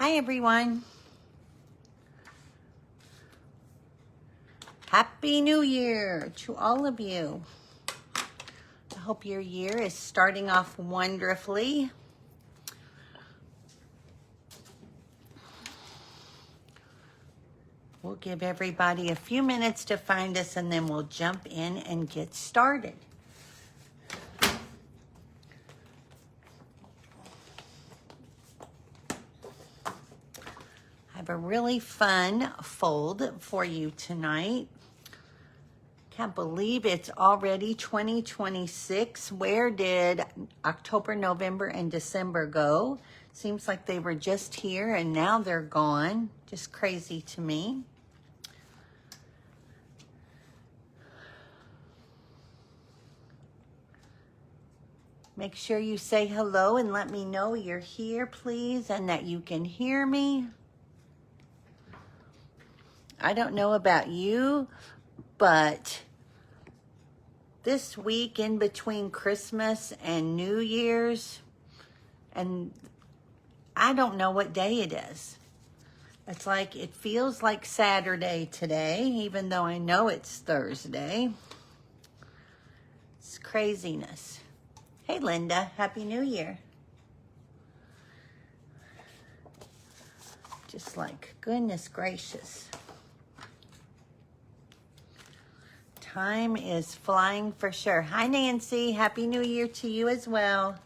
Hi everyone. Happy New Year to all of you. I hope your year is starting off wonderfully. We'll give everybody a few minutes to find us and then we'll jump in and get started. I have a really fun fold for you tonight. Can't believe it's already 2026. Where did October, November, and December go? Seems like they were just here and now they're gone. Just crazy to me. Make sure you say hello and let me know you're here, please, and that you can hear me. I don't know about you, but this week in between Christmas and New Year's, and I don't know what day it is. It's like, it feels like Saturday today, even though I know it's Thursday. It's craziness. Hey, Linda, Happy New Year. Just like, goodness gracious. Time is flying for sure. Hi, Nancy. Happy New Year to you as well.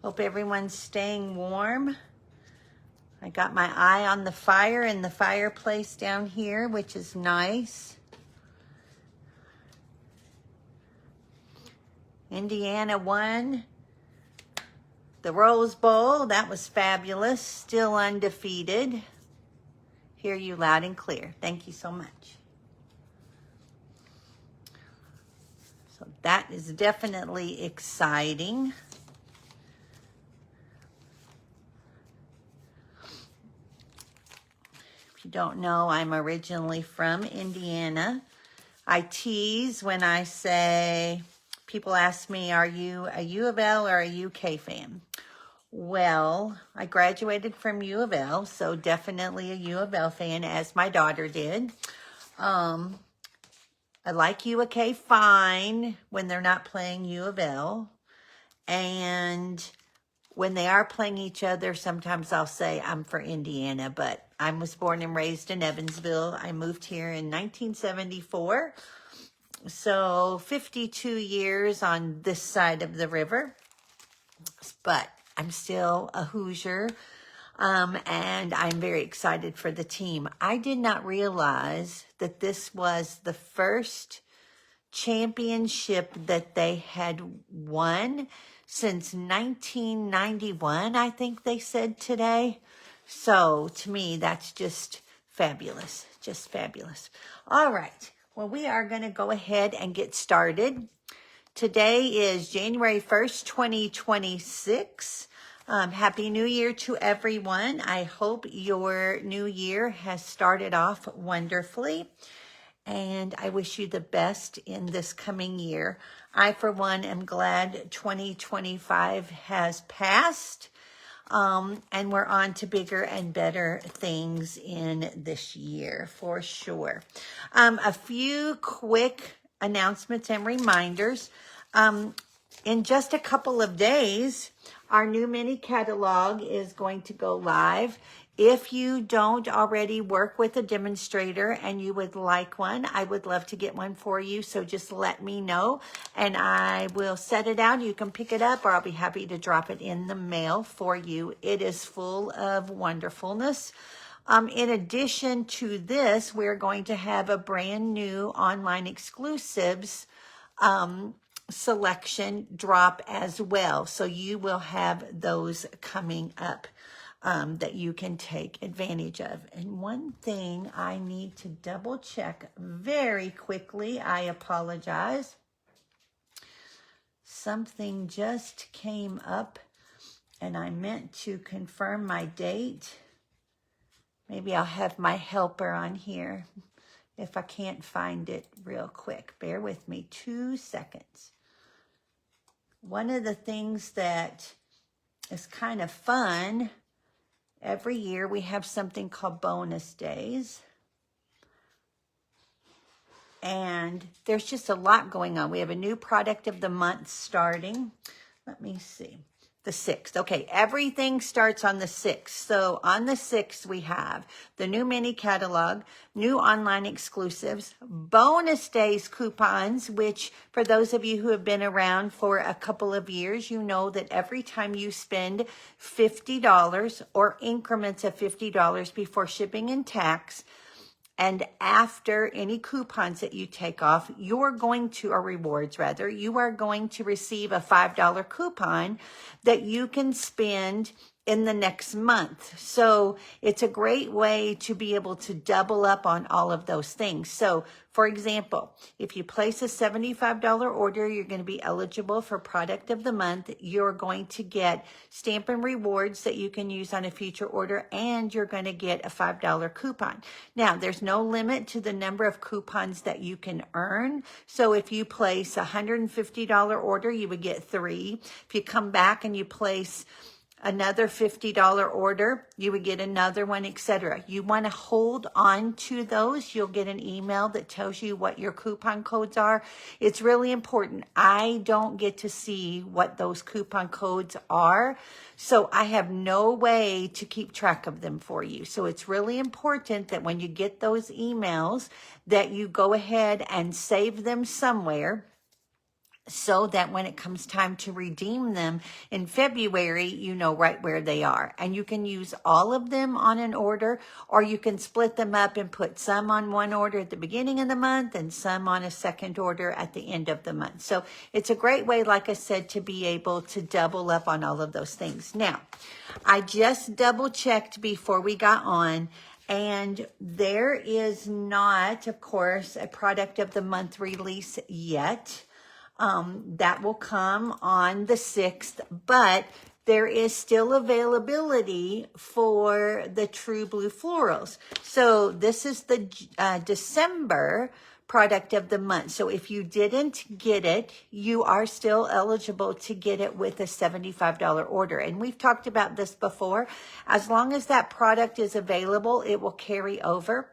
Hope everyone's staying warm. I got my eye on the fire in the fireplace down here, which is nice. Indiana won the Rose Bowl. That was fabulous. Still undefeated. Hear you loud and clear. Thank you so much. So that is definitely exciting. If you don't know, I'm originally from Indiana. I tease when I say, people ask me, are you a U of L or a UK fan? Well, I graduated from U of L, so definitely a U of L fan, as my daughter did. I like UK fine when they're not playing U of L. And when they are playing each other, sometimes I'll say I'm for Indiana, but I was born and raised in Evansville. I moved here in 1974. So 52 years on this side of the river, but I'm still a Hoosier, and I'm very excited for the team. I did not realize that this was the first championship that they had won since 1991, I think they said today. So to me, that's just fabulous, just fabulous. All right. Well, we are going to go ahead and get started. Today is January 1st, 2026. Happy New Year to everyone. I hope your new year has started off wonderfully. And I wish you the best in this coming year. I, for one, am glad 2025 has passed. And we're on to bigger and better things in this year, for sure. A few quick announcements and reminders. In just a couple of days, our new mini catalog is going to go live. If you don't already work with a demonstrator and you would like one, I would love to get one for you. So just let me know and I will set it out. You can pick it up or I'll be happy to drop it in the mail for you. It is full of wonderfulness. In addition to this, we're going to have a brand new online exclusives selection drop as well. So you will have those coming up that you can take advantage of. And one thing I need to double check very quickly, I apologize. Something just came up and I meant to confirm my date. Maybe I'll have my helper on here. if I can't find it real quick. Bear with me 2 seconds. One of the things that is kind of fun, every year we have something called bonus days. And there's just a lot going on. We have a new product of the month starting. Let me see. The 6th. Okay, everything starts on the 6th. So on the 6th, we have the new mini catalog, new online exclusives, bonus days coupons, which for those of you who have been around for a couple of years, you know that every time you spend $50 or increments of $50 before shipping and tax, and after any coupons that you take off, you're going to, or rewards rather, you are going to receive a $5 coupon that you can spend in the next month. So it's a great way to be able to double up on all of those things. So for example, if you place a $75 order, you're going to be eligible for product of the month. You're going to get stamp and rewards that you can use on a future order, and you're going to get a $5 coupon. Now, there's no limit to the number of coupons that you can earn. So if you place a $150 order, you would get 3. If you come back and you place another $50 order, you would get another one, etc. You want to hold on to those. You'll get an email that tells you what your coupon codes are. It's really important. I don't get to see what those coupon codes are, so I have no way to keep track of them for you. So it's really important that when you get those emails that you go ahead and save them somewhere, so that when it comes time to redeem them in February, you know right where they are. And you can use all of them on an order, or you can split them up and put some on one order at the beginning of the month and some on a second order at the end of the month. So it's a great way, like I said, to be able to double up on all of those things. Now, I just double checked before we got on, and there is not, of course, a product of the month release yet. That will come on the 6th, but there is still availability for the True Blue Florals. So this is the December product of the month. So if you didn't get it, you are still eligible to get it with a $75 order. And we've talked about this before. As long as that product is available, it will carry over.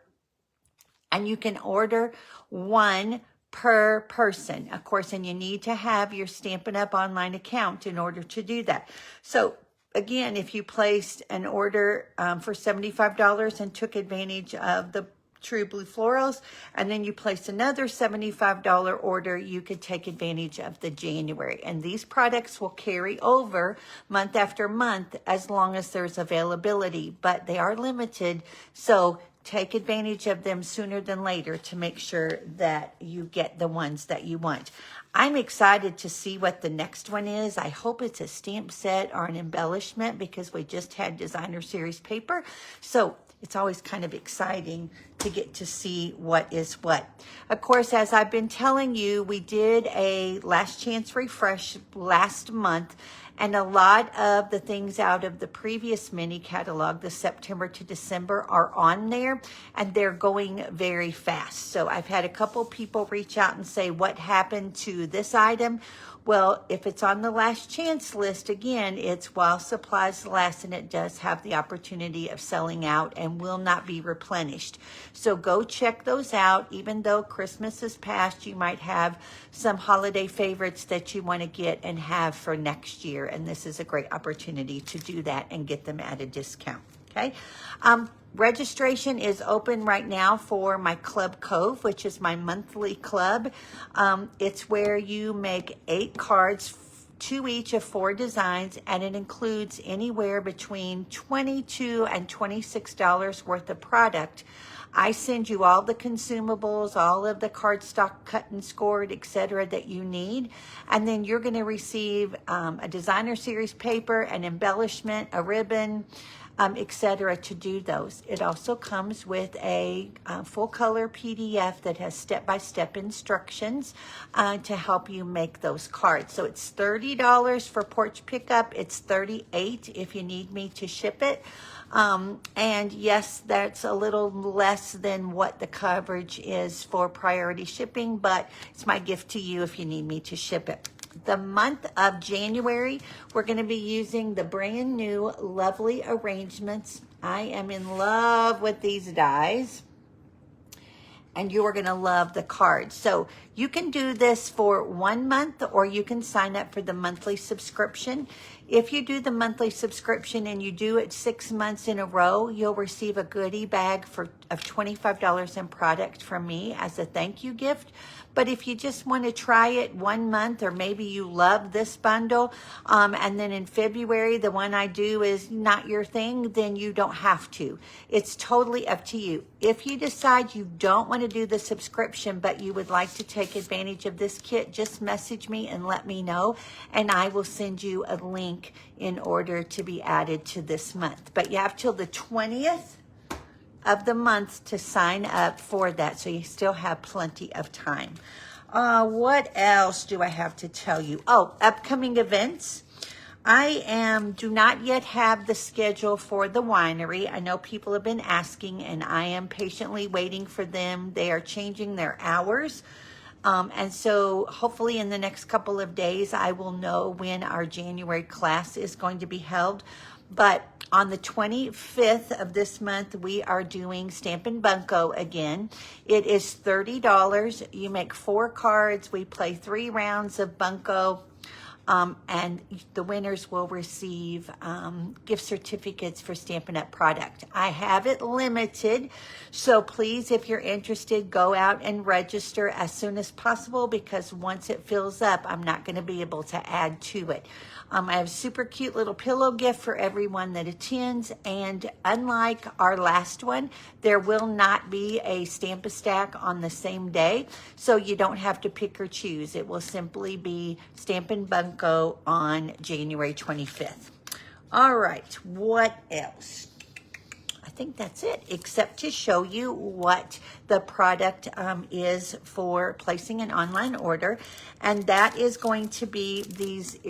And you can order one per person, of course, and you need to have your Stampin' Up! Online account in order to do that. So again, if you placed an order for $75 and took advantage of the True Blue Florals, and then you placed another $75 order, you could take advantage of the January. And these products will carry over month after month as long as there's availability, but they are limited, so take advantage of them sooner than later to make sure that you get the ones that you want. I'm excited to see what the next one is. I hope it's a stamp set or an embellishment, because we just had designer series paper. So it's always kind of exciting to get to see what is what. Of course, as I've been telling you, we did a last chance refresh last month, and a lot of the things out of the previous mini catalog, the September to December, are on there, and they're going very fast. So I've had a couple people reach out and say, what happened to this item? Well, if it's on the last chance list, again, it's while supplies last, and it does have the opportunity of selling out and will not be replenished. So go check those out. Even though Christmas is past, you might have some holiday favorites that you want to get and have for next year. And this is a great opportunity to do that and get them at a discount. Okay. Registration is open right now for my Club Cove, which is my monthly club. It's where you make 8 cards, 2 each of 4 designs, and it includes anywhere between $22 and $26 worth of product. I send you all the consumables, all of the cardstock cut and scored, etc. that you need. And then you're going to receive a designer series paper, an embellishment, a ribbon, etc. to do those. It also comes with a full color PDF that has step-by-step instructions to help you make those cards. So it's $30 for porch pickup. It's $38 if you need me to ship it. And yes, that's a little less than what the coverage is for priority shipping, but it's my gift to you if you need me to ship it. The month of January, we're going to be using the brand new lovely arrangements. I am in love with these dies. And you are going to love the cards. So you can do this for 1 month, or you can sign up for the monthly subscription. If you do the monthly subscription and you do it 6 months in a row, you'll receive a goodie bag of $25 in product from me as a thank you gift. But if you just want to try it 1 month, or maybe you love this bundle, and then in February, the one I do is not your thing, then you don't have to. It's totally up to you. If you decide you don't want to do the subscription, but you would like to take advantage of this kit, just message me and let me know, and I will send you a link in order to be added to this month. But you have till the 20th of the month to sign up for that, so you still have plenty of time. What else do I have to tell you? Oh, upcoming events. I do not yet have the schedule for the winery. I know people have been asking, and I am patiently waiting for them. They are changing their hours. And so hopefully in the next couple of days, I will know when our January class is going to be held. But on the 25th of this month, we are doing Stampin' Bunko again. It is $30. You make 4 cards. We play 3 rounds of Bunko. And the winners will receive gift certificates for Stampin' Up! Product. I have it limited, so please, if you're interested, go out and register as soon as possible, because once it fills up, I'm not going to be able to add to it. I have a super cute little pillow gift for everyone that attends, and unlike our last one, there will not be a Stamp-A-Stack on the same day, so you don't have to pick or choose. It will simply be Stampin' Bunko on January 25th. All right, what else? I think that's it, except to show you what the product is for placing an online order. And that is going to be these,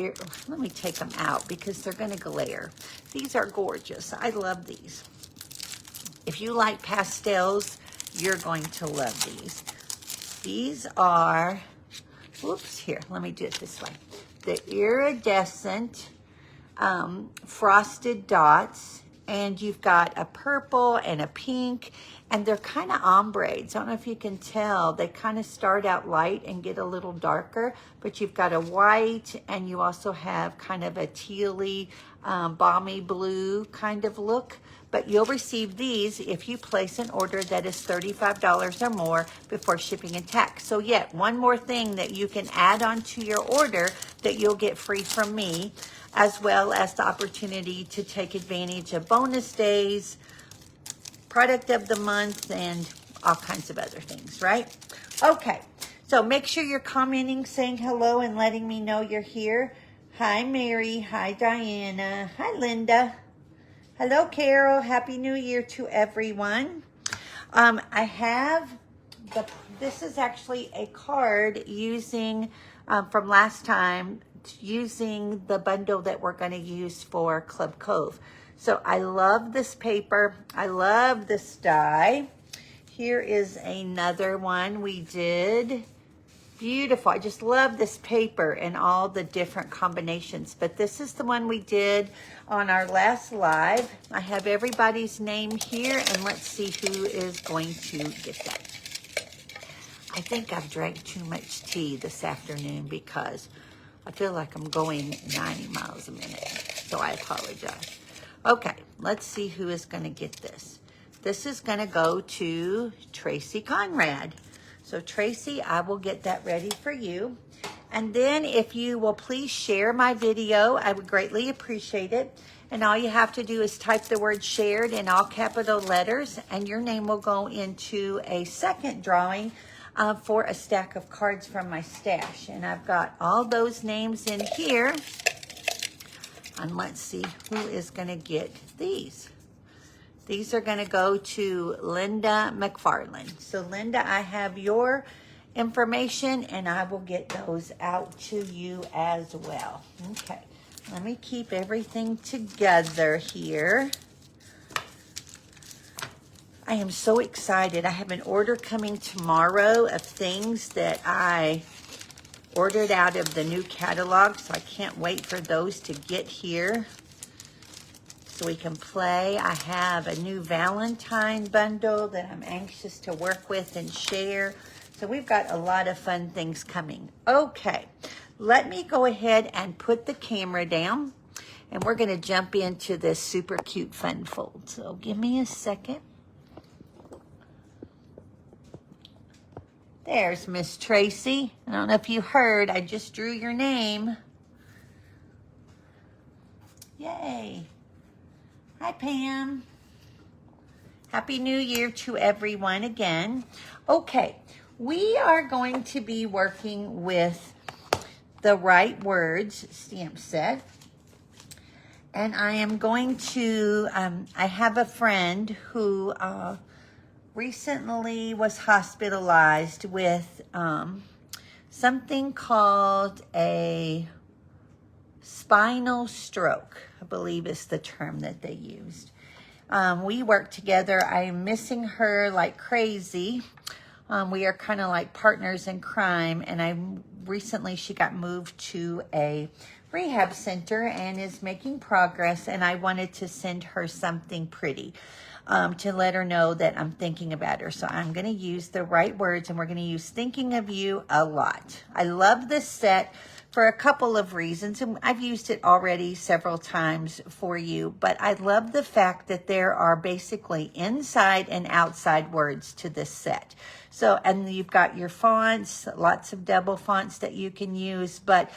let me take them out because they're going to glare. These are gorgeous. I love these. If you like pastels, you're going to love these. These are, whoops, here, let me do it this way. The iridescent frosted dots. And you've got a purple and a pink, and they're kind of ombres. I don't know if you can tell. They kind of start out light and get a little darker, but you've got a white, and you also have kind of a tealy, balmy blue kind of look. But you'll receive these if you place an order that is $35 or more before shipping and tax. So yet, one more thing that you can add on to your order that you'll get free from me, as well as the opportunity to take advantage of bonus days, product of the month, and all kinds of other things, right? Okay, so make sure you're commenting, saying hello, and letting me know you're here. Hi, Mary. Hi, Diana. Hi, Linda. Hello, Carol. Happy New Year to everyone. I have, this is actually a card using, from last time, using the bundle that we're going to use for Club Cove. So I love this paper. I love this die. Here is another one we did. Beautiful. I just love this paper and all the different combinations. But this is the one we did on our last live. I have everybody's name here, and let's see who is going to get that. I think I've drank too much tea this afternoon because I feel like I'm going 90 miles a minute, so I apologize. Okay, let's see who is going to get this. This is going to go to Tracy Conrad. So Tracy, I will get that ready for you. And then if you will please share my video, I would greatly appreciate it. And all you have to do is type the word shared in all capital letters, and your name will go into a second drawing for a stack of cards from my stash. And I've got all those names in here. And let's see who is going to get these. These are going to go to Linda McFarland. So Linda, I have your information and I will get those out to you as well. Okay, let me keep everything together here. I am so excited. I have an order coming tomorrow of things that I ordered out of the new catalog, so I can't wait for those to get here so we can play. I have a new Valentine bundle that I'm anxious to work with and share. So we've got a lot of fun things coming. Okay, let me go ahead and put the camera down and we're gonna jump into this super cute fun fold. So give me a second. There's Miss Tracy. I don't know if you heard, I just drew your name. Yay. Hi, Pam. Happy New Year to everyone again. Okay, we are going to be working with the Right Words stamp set. And I am going to, I have a friend who recently was hospitalized with something called a spinal stroke, I believe is the term that they used. We work together. I am missing her like crazy. We are kind of like partners in crime, and recently she got moved to a rehab center and is making progress, and I wanted to send her something pretty to let her know that I'm thinking about her. So I'm going to use the Right Words, and we're going to use Thinking of You a lot. I love this set for a couple of reasons, and I've used it already several times for you, but I love the fact that there are basically inside and outside words to this set. So, and you've got your fonts, lots of double fonts that you can use, but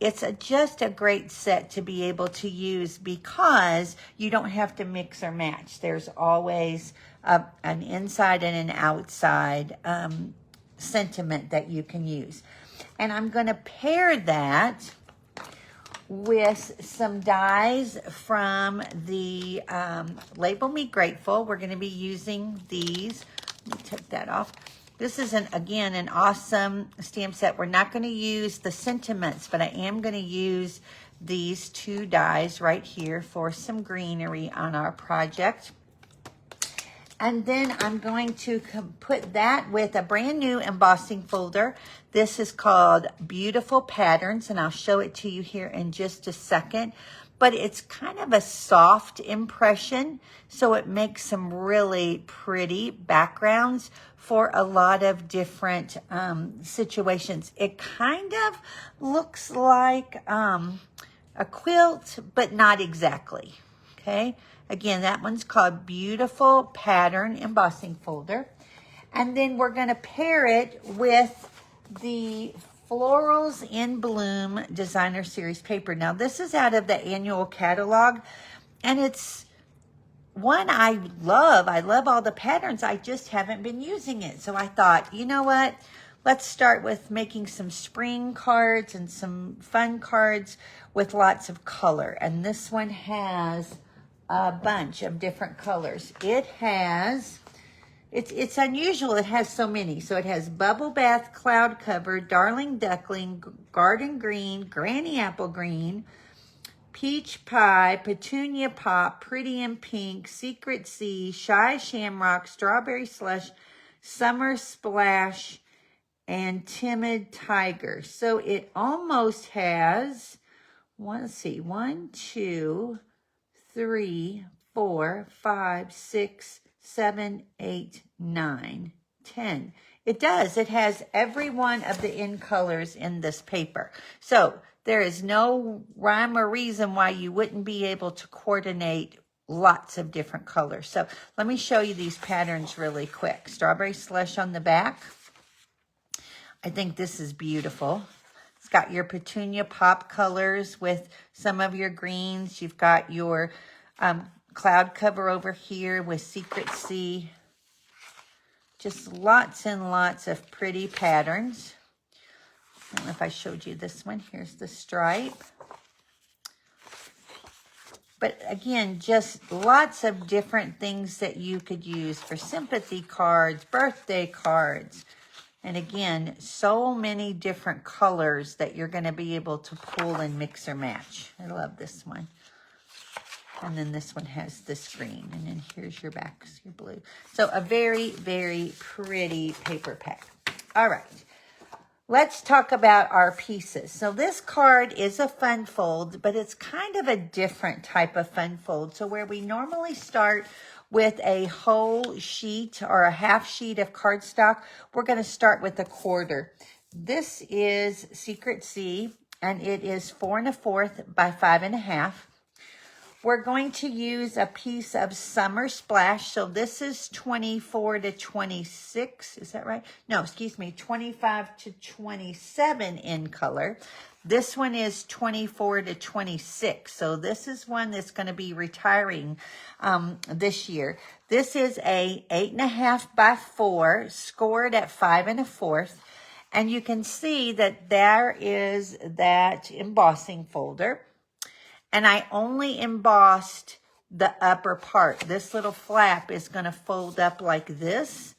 it's just a great set to be able to use because you don't have to mix or match. There's always an inside and an outside sentiment that you can use. And I'm going to pair that with some dies from the Label Me Grateful. We're going to be using these. Let me take that off. This is, again, an awesome stamp set. We're not going to use the sentiments, but I am going to use these two dies right here for some greenery on our project. And then I'm going to put that with a brand new embossing folder. This is called Beautiful Patterns, and I'll show it to you here in just a second. But it's kind of a soft impression, so it makes some really pretty backgrounds for a lot of different situations. It kind of looks like a quilt, but not exactly, okay? Again, that one's called Beautiful Pattern Embossing Folder. And then we're going to pair it with the Florals in Bloom Designer Series paper. Now, this is out of the annual catalog, and it's one I love. I love all the patterns. I just haven't been using it. So I thought, you know what? Let's start with making some spring cards and some fun cards with lots of color. And this one has a bunch of different colors. It has, it's unusual. It has so many. So it has Bubble Bath, Cloud Cover, Darling Duckling, Garden Green, Granny Apple Green, Peach Pie, Petunia Pop, Pretty in Pink, Secret Sea, Shy Shamrock, Strawberry Slush, Summer Splash, and Timid Tiger. So it almost has, let's see, 1, 2, 3, 4, 5, 6, 7, 8, 9, 10. It does. It has every one of the in colors in this paper. So there is no rhyme or reason why you wouldn't be able to coordinate lots of different colors. So let me show you these patterns really quick. Strawberry Slush on the back. I think this is beautiful. It's got your Petunia Pop colors with some of your greens. You've got your Cloud Cover over here with Secret Sea. Just lots and lots of pretty patterns. I don't know if I showed you this one. Here's the stripe. But again, just lots of different things that you could use for sympathy cards, birthday cards. And again, so many different colors that you're going to be able to pull and mix or match. I love this one. And then this one has this green. And then here's your back, your blue. So a very, very pretty paper pack. All right. Let's talk about our pieces. So this card is a fun fold, but it's kind of a different type of fun fold. So where we normally start with a whole sheet or a half sheet of cardstock, we're going to start with a quarter. This is Secret C, and it is 4 1/4 by 5 1/2. We're going to use a piece of Summer Splash. So this is 24 to 26. Is that right? No, excuse me, 25 to 27 in color. This one is 24 to 26. So this is one that's going to be retiring this year. This is a 8 1/2 by 4, scored at 5 1/4. And you can see that there is that embossing folder. And I only embossed the upper part. This little flap is going to fold up like this.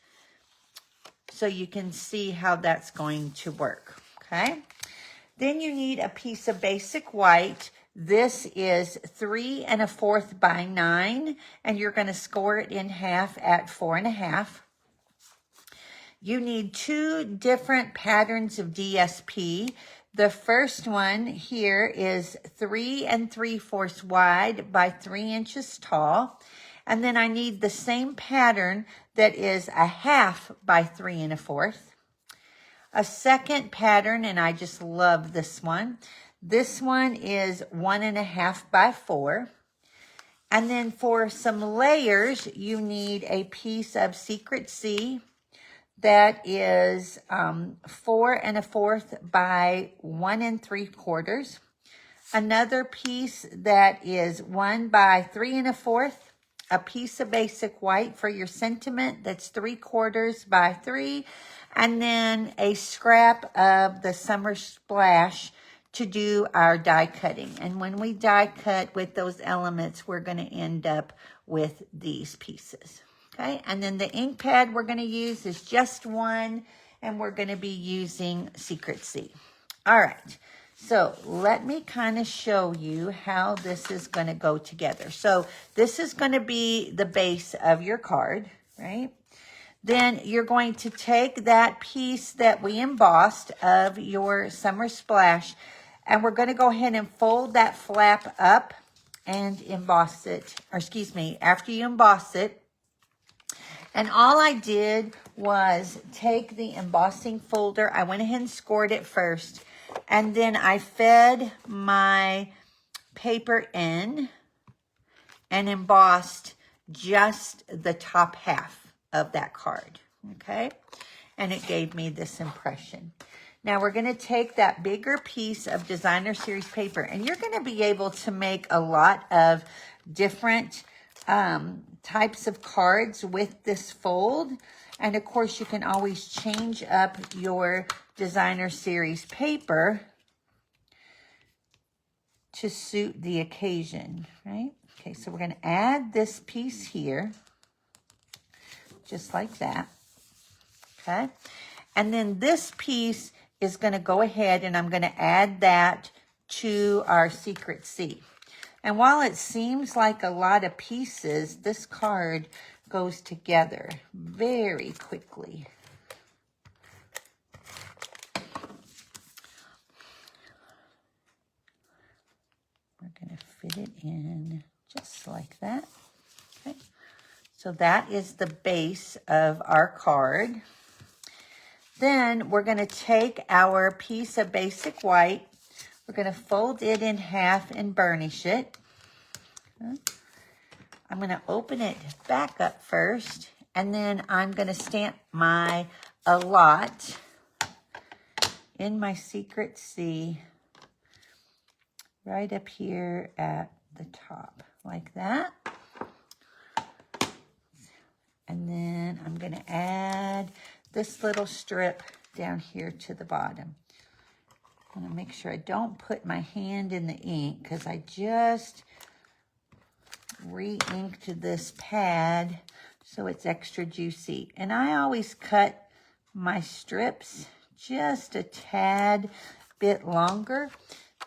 So you can see how that's going to work. Okay. Then you need a piece of basic white. This is 3 1/4 by 9. And you're going to score it in half at 4 1/2. You need 2 different patterns of DSP. The first one here is 3 3/4 wide by 3 inches tall. And then I need the same pattern that is a half by 3 1/4. A second pattern, and I just love this one. This one is 1 1/2 by 4. And then for some layers, you need a piece of Secret C. That is 4 1/4 by 1 3/4. Another piece that is 1 by 3 1/4. A piece of basic white for your sentiment that's 3/4 by 3. And then a scrap of the Summer Splash to do our die cutting. And when we die cut with those elements, we're going to end up with these pieces. Okay, and then the ink pad we're going to use is just one, and we're going to be using Secret C. All right, so let me kind of show you how this is going to go together. So this is going to be the base of your card, right? Then you're going to take that piece that we embossed of your Summer Splash, and we're going to go ahead and fold that flap up and emboss it, or excuse me, after you emboss it. And all I did was take the embossing folder. I went ahead and scored it first. And then I fed my paper in and embossed just the top half of that card. Okay? And it gave me this impression. Now we're going to take that bigger piece of designer series paper. And you're going to be able to make a lot of different types of cards with this fold. And of course, you can always change up your designer series paper to suit the occasion, right? Okay, so we're going to add this piece here, just like that. Okay, and then this piece is going to go ahead and I'm going to add that to our Secret C. And while it seems like a lot of pieces, this card goes together very quickly. We're going to fit it in just like that. Okay. So that is the base of our card. Then we're going to take our piece of basic white. We're going to fold it in half and burnish it. I'm going to open it back up first, and then I'm going to stamp my a lot in my Secret C right up here at the top, like that. And then I'm going to add this little strip down here to the bottom. I'm going to make sure I don't put my hand in the ink because I just re-inked this pad so it's extra juicy. And I always cut my strips just a tad bit longer.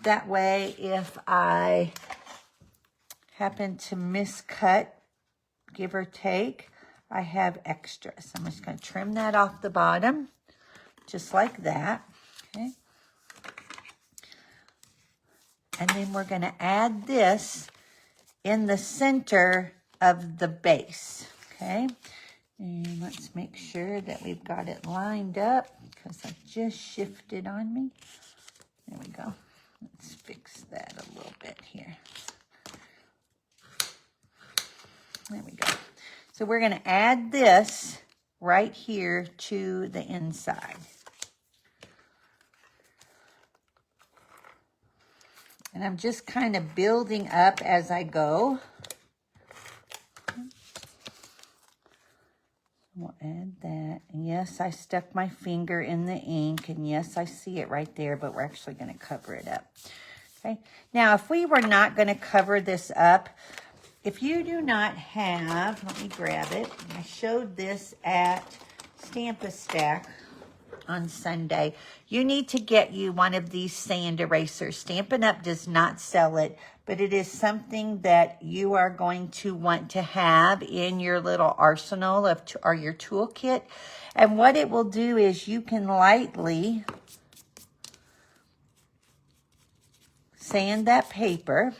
That way, if I happen to miscut, give or take, I have extra. So I'm just going to trim that off the bottom, just like that. Okay. And then we're going to add this in the center of the base. Okay. And let's make sure that we've got it lined up because it just shifted on me. There we go. Let's fix that a little bit here. There we go. So we're going to add this right here to the inside. And I'm just kind of building up as I go. We'll add that. And yes, I stuck my finger in the ink. And yes, I see it right there, but we're actually going to cover it up. Okay. Now, if we were not going to cover this up, if you do not have, let me grab it. I showed this at Stamp-A-Stack on Sunday. You need to get you one of these sand erasers. Stampin' Up! Does not sell it, but it is something that you are going to want to have in your little arsenal of or your toolkit. And what it will do is you can lightly sand that paper,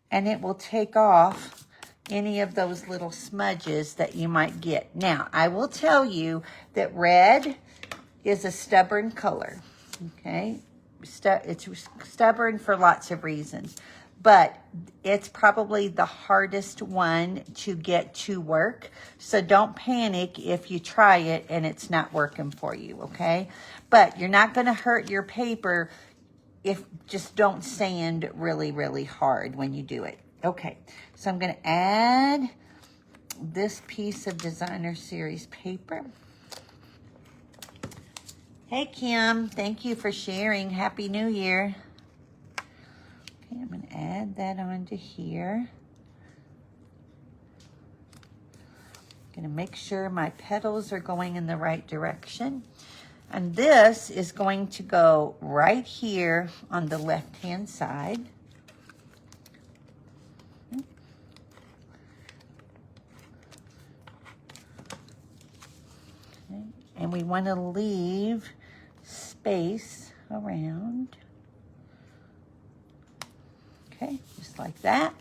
and it will take off any of those little smudges that you might get. Now, I will tell you that red is a stubborn color, okay? It's stubborn for lots of reasons, but it's probably the hardest one to get to work. So don't panic if you try it and it's not working for you, okay? But you're not going to hurt your paper if just don't sand really, really hard when you do it. Okay, so I'm going to add this piece of Designer Series paper. Hey, Kim, thank you for sharing. Happy New Year. Okay, I'm going to add that onto here. I'm going to make sure my petals are going in the right direction. And this is going to go right here on the left-hand side. Okay. And we want to leave space around. Okay, just like that.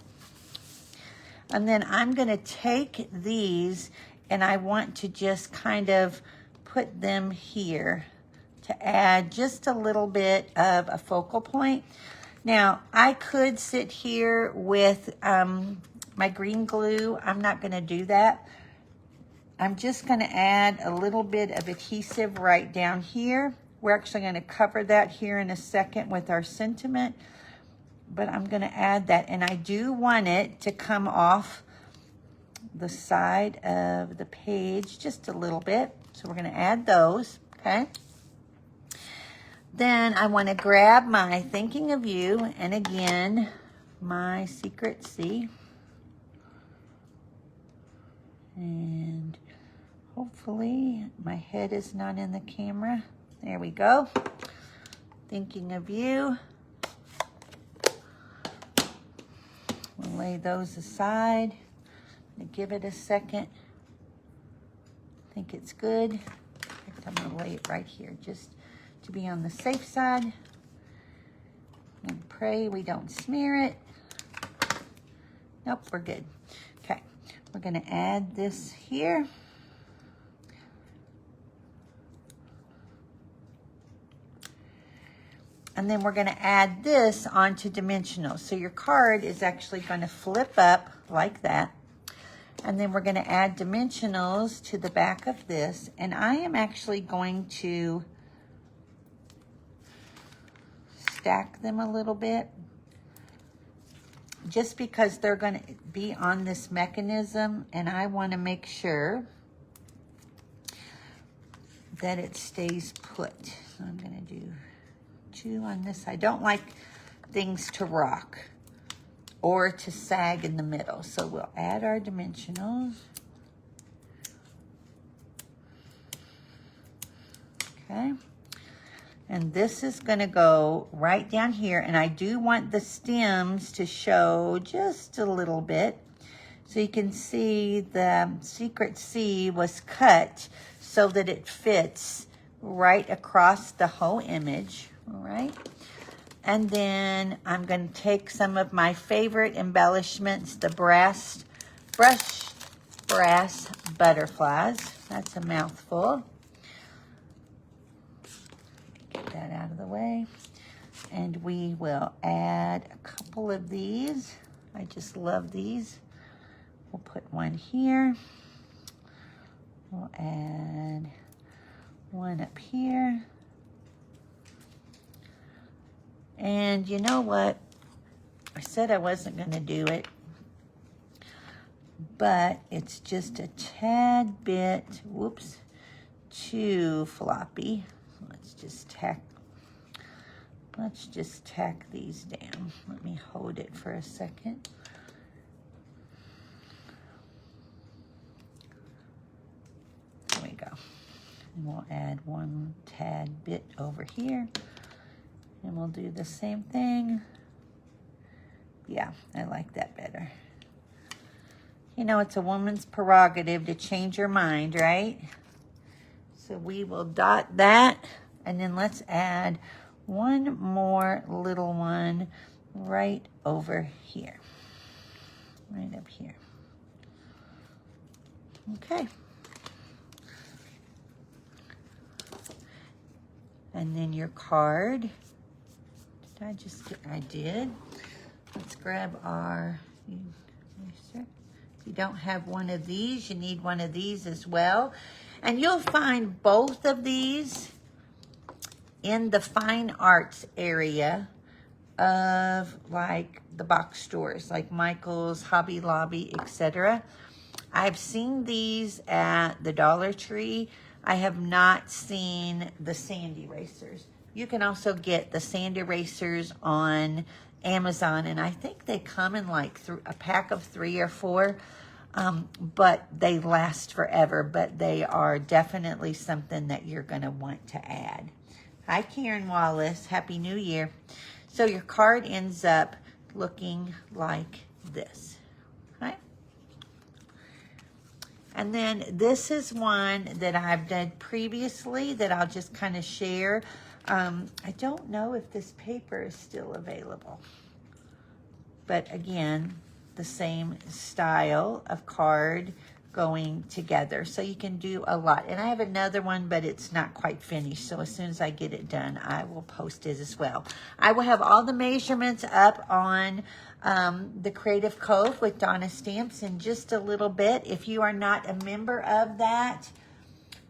And then I'm going to take these and I want to just kind of put them here to add just a little bit of a focal point. Now, I could sit here with my green glue. I'm not going to do that. I'm just going to add a little bit of adhesive right down here. We're actually going to cover that here in a second with our sentiment, but I'm going to add that, and I do want it to come off the side of the page just a little bit. So we're going to add those, okay? Then I want to grab my Thinking of You, and again, my Secret C. And hopefully my head is not in the camera. There we go. Thinking of You. We'll lay those aside. Give it a second. I think it's good. In fact, I'm going to lay it right here just to be on the safe side. And pray we don't smear it. Nope, we're good. Okay, we're going to add this here. And then we're going to add this onto dimensional. So your card is actually going to flip up like that. And then we're going to add dimensionals to the back of this. And I am actually going to stack them a little bit, just because they're going to be on this mechanism. And I want to make sure that it stays put. So I'm going to do 2 on this. I don't like things to rock. or to sag in the middle. So we'll add our dimensionals. Okay. And this is going to go right down here. And I do want the stems to show just a little bit. So you can see the secret C was cut so that it fits right across the whole image. All right. And then I'm going to take some of my favorite embellishments, the brass butterflies. That's a mouthful. Get that out of the way. And we will add a couple of these. I just love these. We'll put one here. We'll add one up here. And you know what? I said I wasn't going to do it, but it's just a tad bit, whoops, too floppy. Let's just tack these down. Let me hold it for a second. There we go. And we'll add one tad bit over here. And we'll do the same thing. Yeah, I like that better. You know, it's a woman's prerogative to change her mind, right? So we will dot that. And then let's add one more little one right over here. Right up here. Okay. And then your card. I did. Let's grab our eraser. If you don't have one of these, you need one of these as well. And you'll find both of these in the fine arts area of like the box stores, like Michael's, Hobby Lobby, etc. I've seen these at the Dollar Tree. I have not seen the sand erasers. You can also get the sand erasers on Amazon, and I think they come in like a pack of 3 or 4, but they last forever, but they are definitely something that you're going to want to add. Hi, Karen Wallace. Happy New Year. So your card ends up looking like this. Okay? And then this is one that I've done previously that I'll just kind of share. I don't know if this paper is still available, but again, the same style of card going together. So you can do a lot. And I have another one, but it's not quite finished. So as soon as I get it done, I will post it as well. I will have all the measurements up on the Creative Cove with DonnaStamps in just a little bit. If you are not a member of that,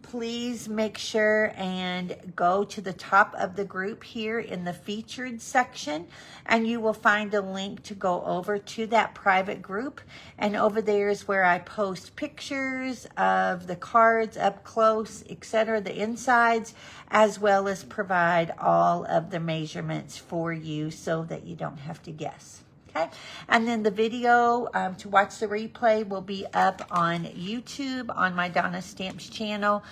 please make sure and go to the top of the group here in the featured section, and you will find a link to go over to that private group. And over there is where I post pictures of the cards up close, etc., the insides, as well as provide all of the measurements for you so that you don't have to guess. Okay, and then the video to watch the replay will be up on YouTube on my DonnaStamps channel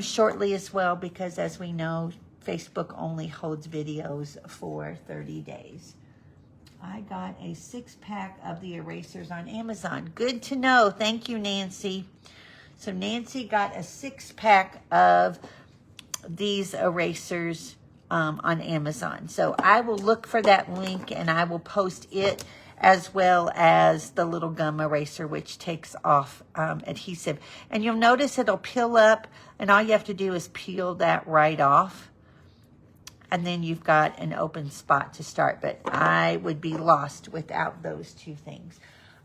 shortly as well, because as we know, Facebook only holds videos for 30 days. I got a 6-pack of the erasers on Amazon. Good to know. Thank you, Nancy. So Nancy got a 6-pack of these erasers on Amazon. So I will look for that link and I will post it, as well as the little gum eraser, which takes off adhesive. And you'll notice it'll peel up, and all you have to do is peel that right off. And then you've got an open spot to start. But I would be lost without those 2 things.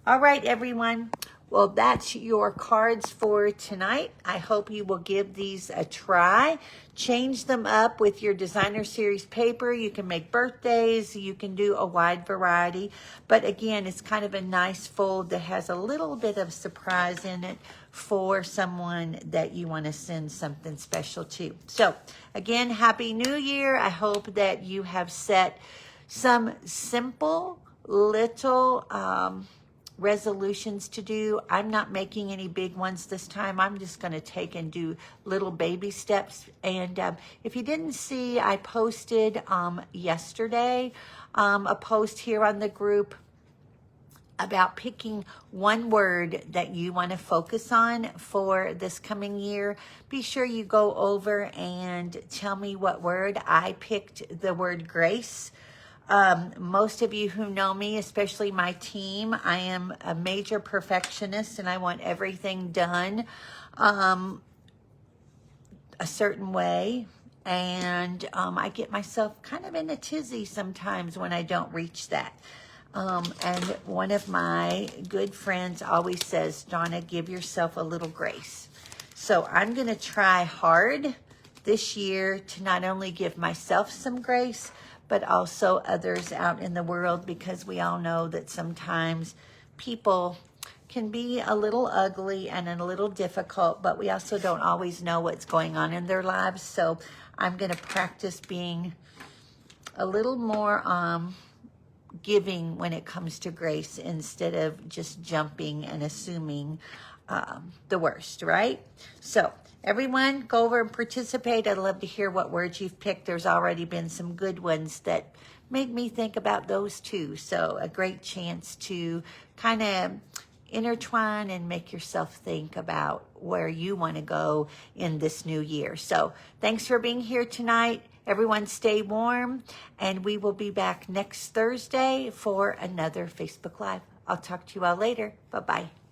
All right, everyone. Well, that's your cards for tonight. I hope you will give these a try. Change them up with your designer series paper. You can make birthdays. You can do a wide variety. But again, it's kind of a nice fold that has a little bit of surprise in it for someone that you want to send something special to. So again, Happy New Year. I hope that you have set some simple little resolutions to do. I'm not making any big ones this time. I'm just going to take and do little baby steps. And if you didn't see, I posted yesterday a post here on the group about picking one word that you want to focus on for this coming year. Be sure you go over and tell me what word. I picked the word grace. Most of you who know me, especially my team, I am a major perfectionist and I want everything done a certain way. And I get myself kind of in a tizzy sometimes when I don't reach that. And one of my good friends always says, Donna, give yourself a little grace. So I'm going to try hard this year to not only give myself some grace, but also others out in the world, because we all know that sometimes people can be a little ugly and a little difficult, but we also don't always know what's going on in their lives. So I'm going to practice being a little more giving when it comes to grace, instead of just jumping and assuming the worst, right? So everyone, go over and participate. I'd love to hear what words you've picked. There's already been some good ones that made me think about those too. So a great chance to kind of intertwine and make yourself think about where you want to go in this new year. So thanks for being here tonight. Everyone stay warm, and we will be back next Thursday for another Facebook Live. I'll talk to you all later. Bye-bye.